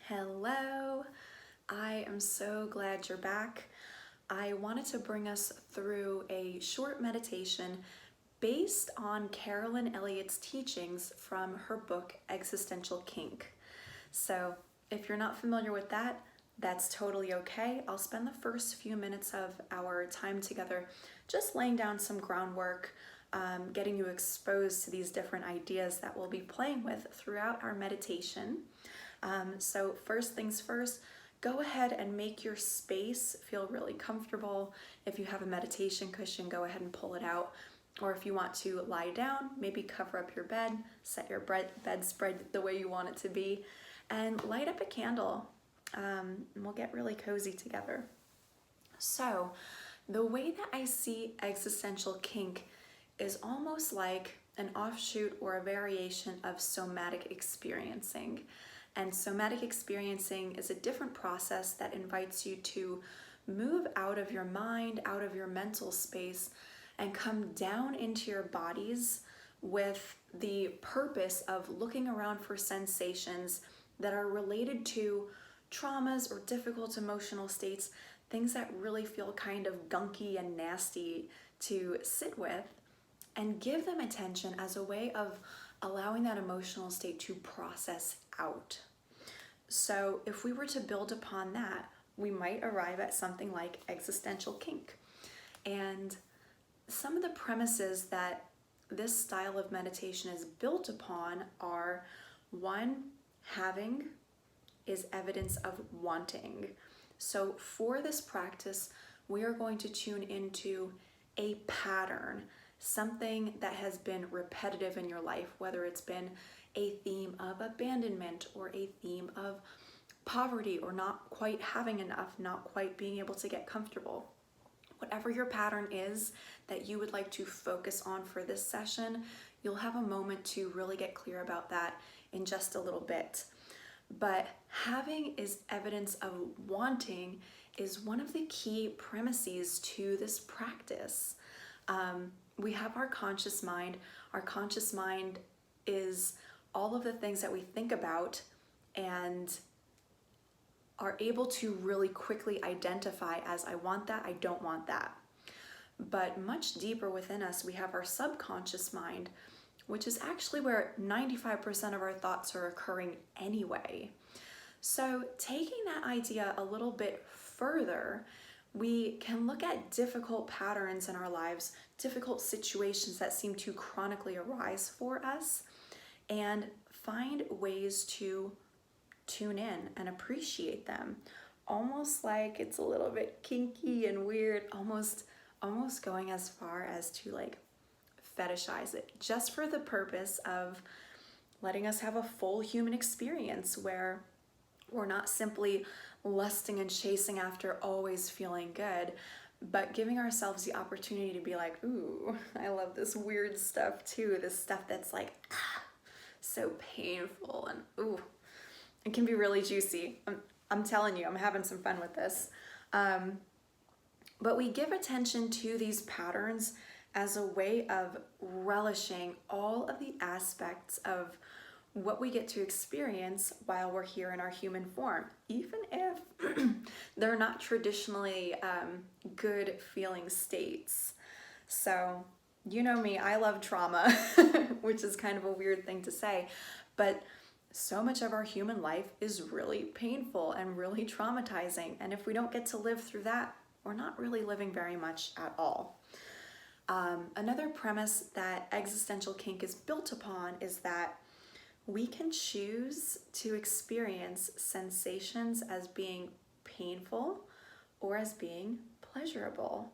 Hello, I am so glad you're back. I wanted to bring us through a short meditation based on Carolyn Elliott's teachings from her book, Existential Kink. So if you're not familiar with that, that's totally okay. I'll spend the first few minutes of our time together just laying down some groundwork, getting you exposed to these different ideas that we'll be playing with throughout our meditation. So first things first, go ahead and make your space feel really comfortable. If you have a meditation cushion, go ahead and pull it out. Or if you want to lie down, maybe cover up your bed, set your bedspread the way you want it to be, and light up a candle. And we'll get really cozy together. So the way that I see existential kink is almost like an offshoot or a variation of somatic experiencing. And somatic experiencing is a different process that invites you to move out of your mind, out of your mental space, and come down into your bodies with the purpose of looking around for sensations that are related to traumas or difficult emotional states, things that really feel kind of gunky and nasty to sit with, and give them attention as a way of allowing that emotional state to process out. So if we were to build upon that, we might arrive at something like existential kink. And some of the premises that this style of meditation is built upon are: one, having is evidence of wanting. So for this practice, we are going to tune into a pattern, something that has been repetitive in your life, whether it's been a theme of abandonment or a theme of poverty or not quite having enough, not quite being able to get comfortable. Whatever your pattern is that you would like to focus on for this session, you'll have a moment to really get clear about that in just a little bit. But having is evidence of wanting is one of the key premises to this practice. We have our conscious mind. Our conscious mind is all of the things that we think about and are able to really quickly identify as I want that, I don't want that. But much deeper within us, we have our subconscious mind, which is actually where 95% of our thoughts are occurring anyway. So taking that idea a little bit further, we can look at difficult patterns in our lives, difficult situations that seem to chronically arise for us, and find ways to tune in and appreciate them. Almost like it's a little bit kinky and weird, almost going as far as to like fetishize it, just for the purpose of letting us have a full human experience where we're not simply lusting and chasing after always feeling good, but giving ourselves the opportunity to be like, ooh, I love this weird stuff too, this stuff that's like, so painful, and ooh, it can be really juicy. I'm telling you, I'm having some fun with this. But we give attention to these patterns as a way of relishing all of the aspects of what we get to experience while we're here in our human form, even if they're not traditionally good feeling states. So, you know me, I love trauma, which is kind of a weird thing to say, but so much of our human life is really painful and really traumatizing. And if we don't get to live through that, we're not really living very much at all. Another premise that existential kink is built upon is that we can choose to experience sensations as being painful or as being pleasurable.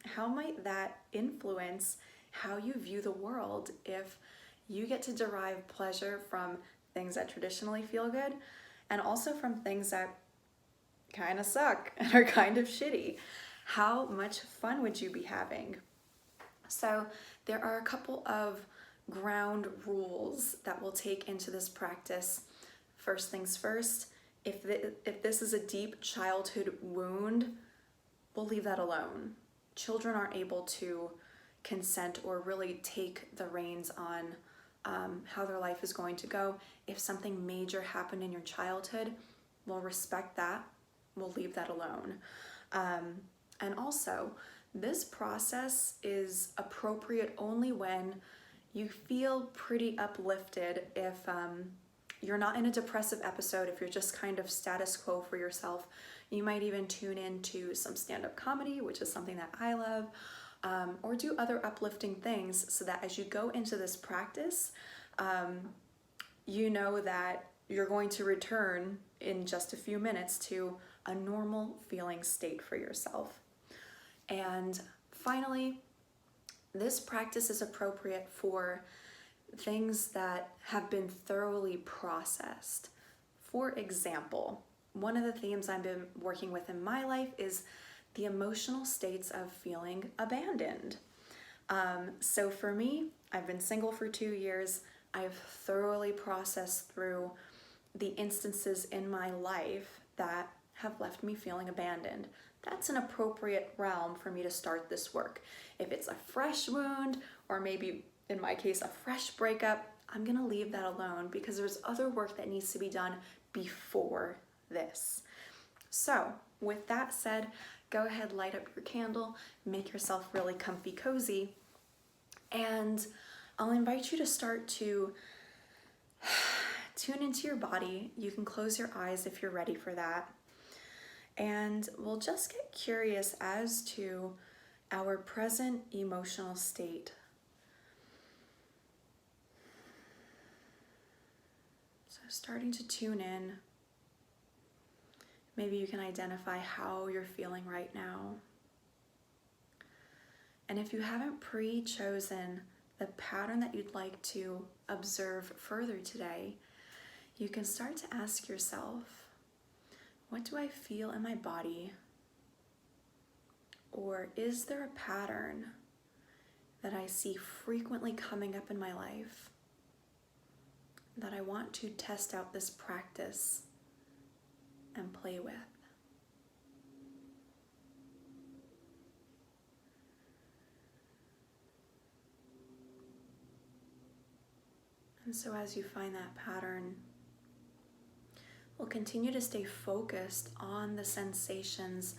How might that influence how you view the world if you get to derive pleasure from things that traditionally feel good and also from things that kind of suck and are kind of shitty? How much fun would you be having? So there are a couple of ground rules that we'll take into this practice. First things first, if this is a deep childhood wound, we'll leave that alone. Children aren't able to consent or really take the reins on how their life is going to go. If something major happened in your childhood, we'll respect that. We'll leave that alone. And also, this process is appropriate only when you feel pretty uplifted. If you're not in a depressive episode, if you're just kind of status quo for yourself, you might even tune into some stand-up comedy, which is something that I love, or do other uplifting things so that as you go into this practice, you know that you're going to return in just a few minutes to a normal feeling state for yourself. And finally, this practice is appropriate for things that have been thoroughly processed. For example, one of the themes I've been working with in my life is the emotional states of feeling abandoned. So for me, I've been single for 2 years. I've thoroughly processed through the instances in my life that have left me feeling abandoned. That's an appropriate realm for me to start this work. If it's a fresh wound, or maybe in my case, a fresh breakup, I'm gonna leave that alone because there's other work that needs to be done before this. So with that said, go ahead, light up your candle, make yourself really comfy cozy, and I'll invite you to start to tune into your body. You can close your eyes if you're ready for that. And we'll just get curious as to our present emotional state. So starting to tune in. Maybe you can identify how you're feeling right now. And if you haven't pre-chosen the pattern that you'd like to observe further today, you can start to ask yourself, what do I feel in my body? Or is there a pattern that I see frequently coming up in my life that I want to test out this practice and play with? And so as you find that pattern, we'll continue to stay focused on the sensations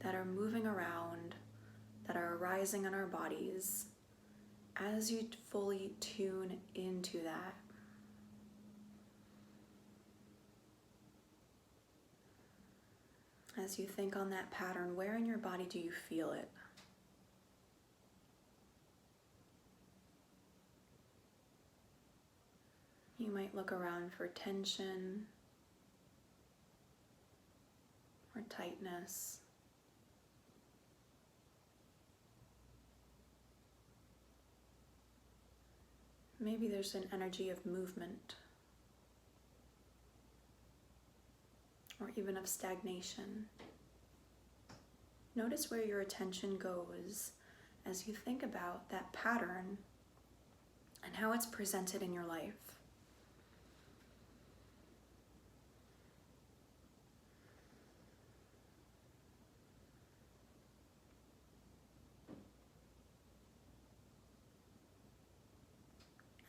that are moving around, that are arising in our bodies, as you fully tune into that. As you think on that pattern, where in your body do you feel it? You might look around for tension or tightness. Maybe there's an energy of movement or even of stagnation. Notice where your attention goes as you think about that pattern and how it's presented in your life.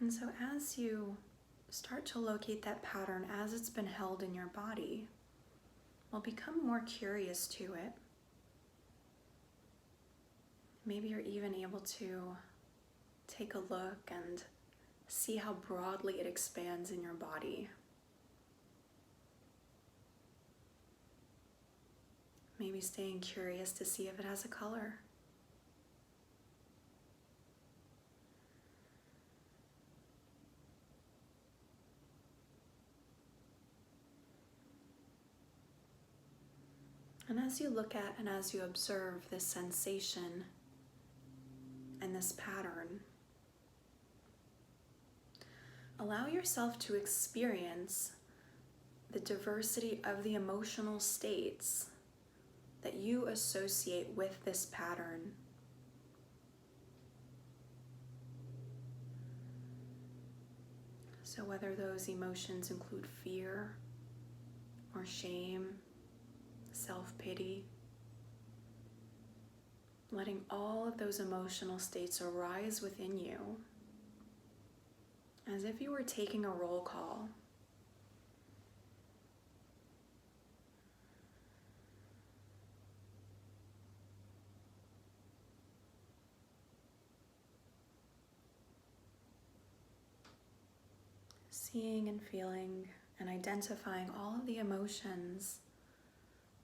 And so as you start to locate that pattern as it's been held in your body, well, become more curious to it. Maybe you're even able to take a look and see how broadly it expands in your body. Maybe staying curious to see if it has a color. And as you look at and as you observe this sensation and this pattern, allow yourself to experience the diversity of the emotional states that you associate with this pattern. So whether those emotions include fear or shame, self-pity, letting all of those emotional states arise within you as if you were taking a roll call. Seeing and feeling and identifying all of the emotions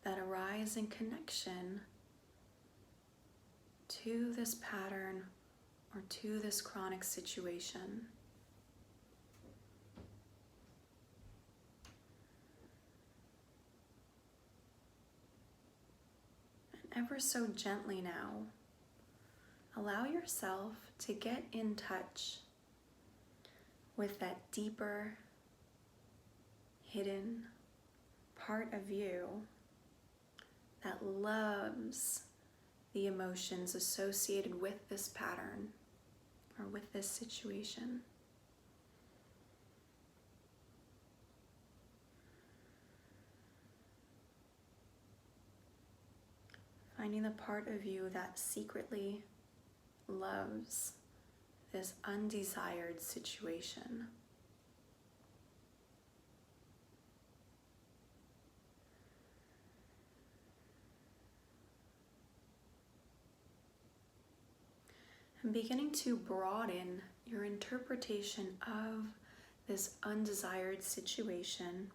that arise in connection to this pattern or to this chronic situation. And ever so gently now, allow yourself to get in touch with that deeper, hidden part of you that loves the emotions associated with this pattern or with this situation. Finding the part of you that secretly loves this undesired situation. And beginning to broaden your interpretation of this undesired situation.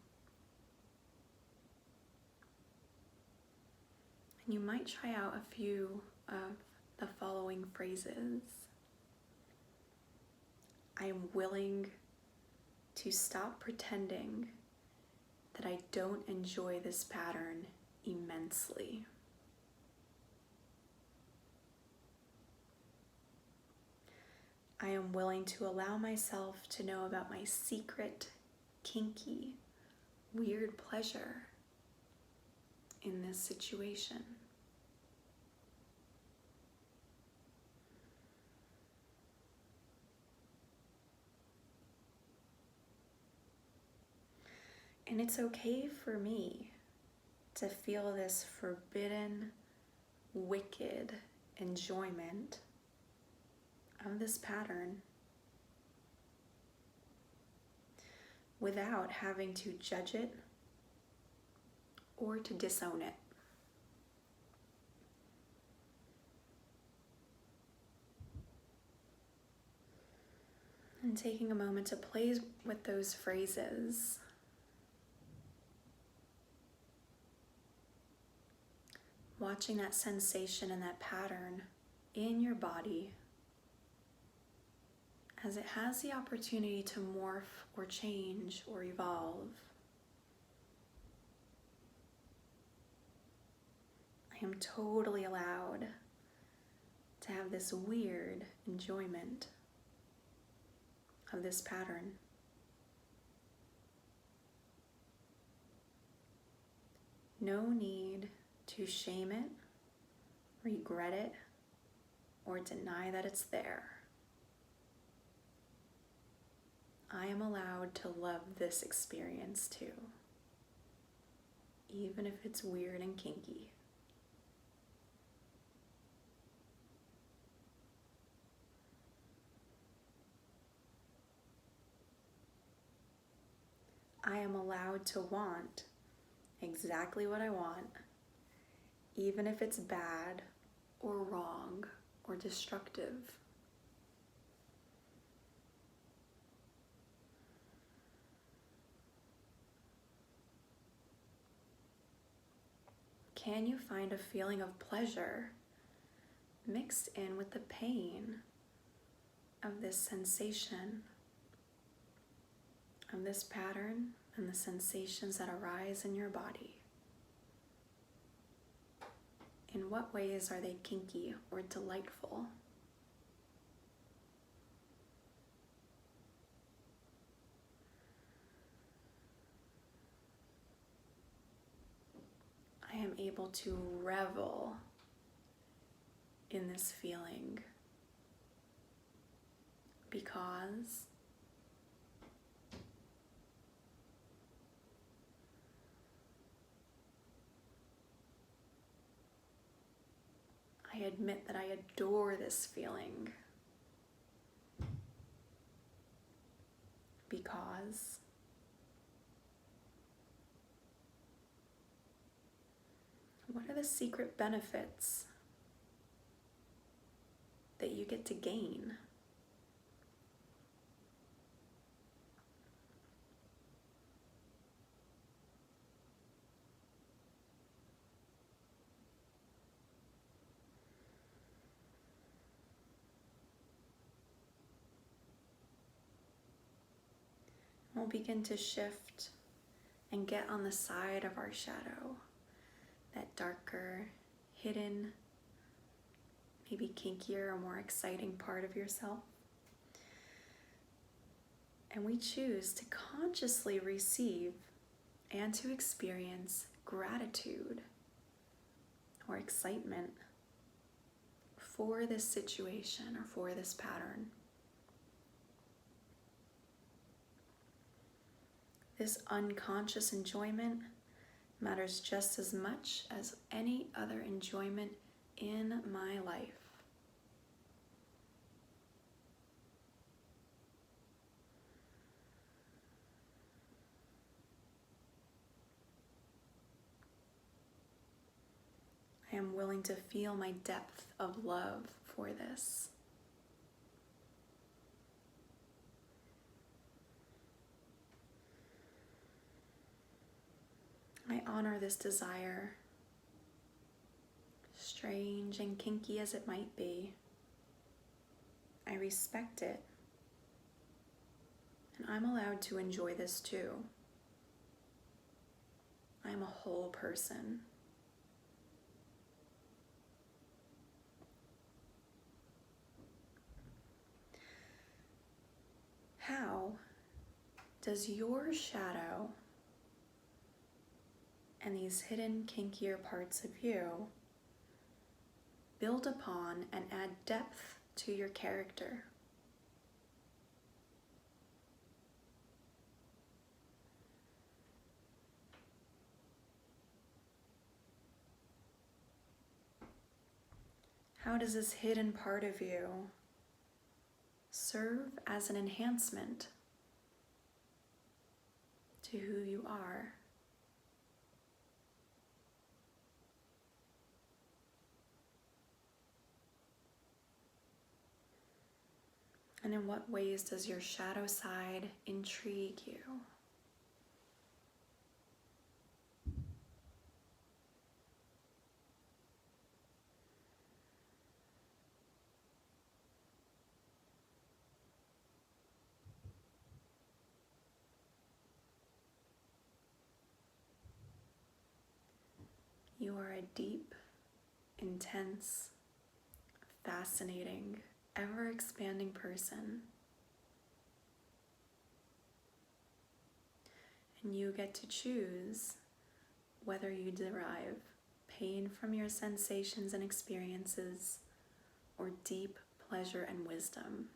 And you might try out a few of the following phrases. I am willing to stop pretending that I don't enjoy this pattern immensely. I am willing to allow myself to know about my secret, kinky, weird pleasure in this situation. And it's okay for me to feel this forbidden, wicked enjoyment of this pattern without having to judge it or to disown it. And taking a moment to play with those phrases. Watching that sensation and that pattern in your body as it has the opportunity to morph or change or evolve. I am totally allowed to have this weird enjoyment of this pattern. No need to shame it, regret it, or deny that it's there. I am allowed to love this experience too, even if it's weird and kinky. I am allowed to want exactly what I want, even if it's bad or wrong or destructive. Can you find a feeling of pleasure mixed in with the pain of this sensation, of this pattern and the sensations that arise in your body? In what ways are they kinky or delightful? I am able to revel in this feeling because I admit that I adore this feeling. are the secret benefits that you get to gain? We'll begin to shift and get on the side of our shadow, that darker, hidden, maybe kinkier or more exciting part of yourself. And we choose to consciously receive and to experience gratitude or excitement for this situation or for this pattern. This unconscious enjoyment matters just as much as any other enjoyment in my life. I am willing to feel my depth of love for this. I honor this desire, strange and kinky as it might be. I respect it, and I'm allowed to enjoy this too. I'm a whole person. How does your shadow and these hidden, kinkier parts of you build upon and add depth to your character? How does this hidden part of you serve as an enhancement to who you are? And in what ways does your shadow side intrigue you? You are a deep, intense, fascinating, ever-expanding person. And you get to choose whether you derive pain from your sensations and experiences or deep pleasure and wisdom.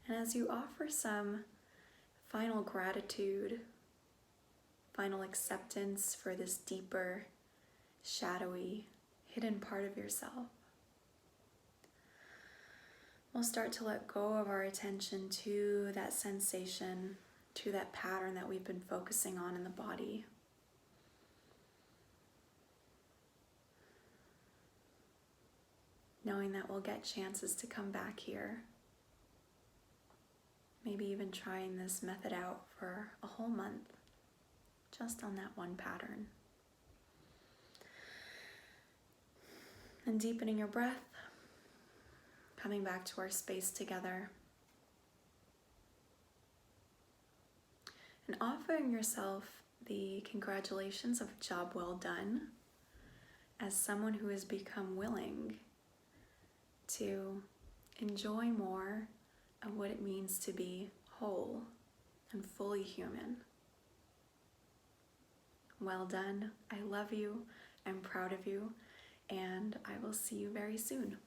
And as you offer some final gratitude, final acceptance for this deeper, shadowy, hidden part of yourself, we'll start to let go of our attention to that sensation, to that pattern that we've been focusing on in the body. Knowing that we'll get chances to come back here. Maybe even trying this method out for a whole month, just on that one pattern. And deepening your breath, coming back to our space together. And offering yourself the congratulations of a job well done as someone who has become willing to enjoy more of what it means to be whole and fully human. Well done. I love you. I'm proud of you. And I will see you very soon.